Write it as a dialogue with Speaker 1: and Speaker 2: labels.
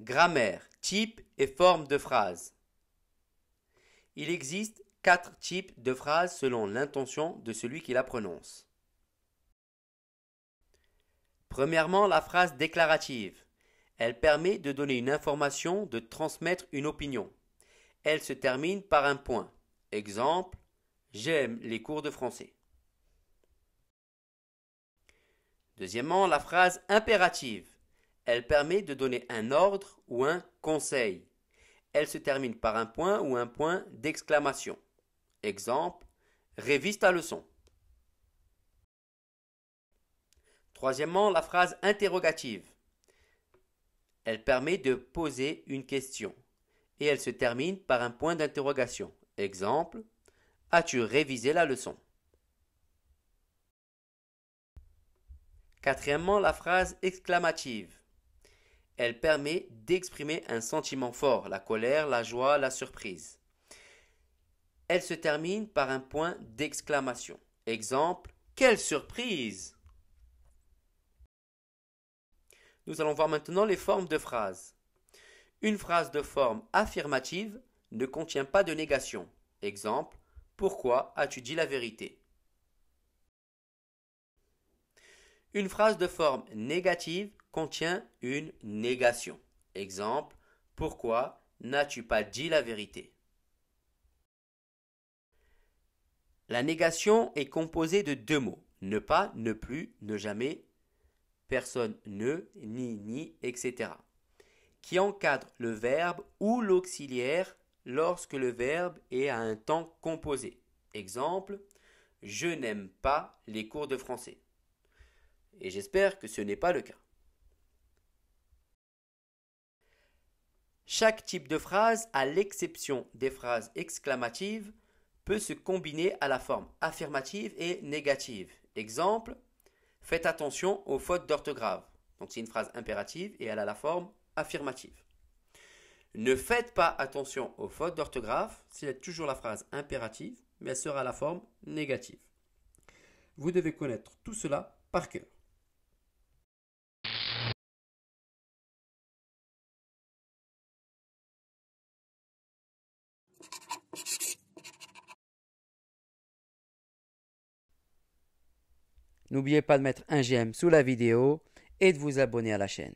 Speaker 1: Grammaire, type et forme de phrase. Il existe 4 types de phrases selon l'intention de celui qui la prononce. Premièrement, la phrase déclarative. Elle permet de donner une information, de transmettre une opinion. Elle se termine par un point. Exemple, j'aime les cours de français. Deuxièmement, la phrase impérative. Elle permet de donner un ordre ou un conseil. Elle se termine par un point ou un point d'exclamation. Exemple, révise ta leçon. Troisièmement, la phrase interrogative. Elle permet de poser une question et elle se termine par un point d'interrogation. Exemple, as-tu révisé la leçon? Quatrièmement, la phrase exclamative. Elle permet d'exprimer un sentiment fort, la colère, la joie, la surprise. Elle se termine par un point d'exclamation. Exemple, quelle surprise! Nous allons voir maintenant les formes de phrases. Une phrase de forme affirmative ne contient pas de négation. Exemple, pourquoi as-tu dit la vérité? Une phrase de forme négative contient une négation. Exemple, pourquoi n'as-tu pas dit la vérité? La négation est composée de 2 mots. Ne pas, ne plus, ne jamais, personne ne, ni, etc. qui encadrent le verbe ou l'auxiliaire lorsque le verbe est à un temps composé. Exemple, je n'aime pas les cours de français. Et j'espère que ce n'est pas le cas. Chaque type de phrase, à l'exception des phrases exclamatives, peut se combiner à la forme affirmative et négative. Exemple, faites attention aux fautes d'orthographe. Donc c'est une phrase impérative et elle a la forme affirmative. Ne faites pas attention aux fautes d'orthographe, c'est toujours la phrase impérative, mais elle sera la forme négative. Vous devez connaître tout cela par cœur. N'oubliez pas de mettre un j'aime sous la vidéo et de vous abonner à la chaîne.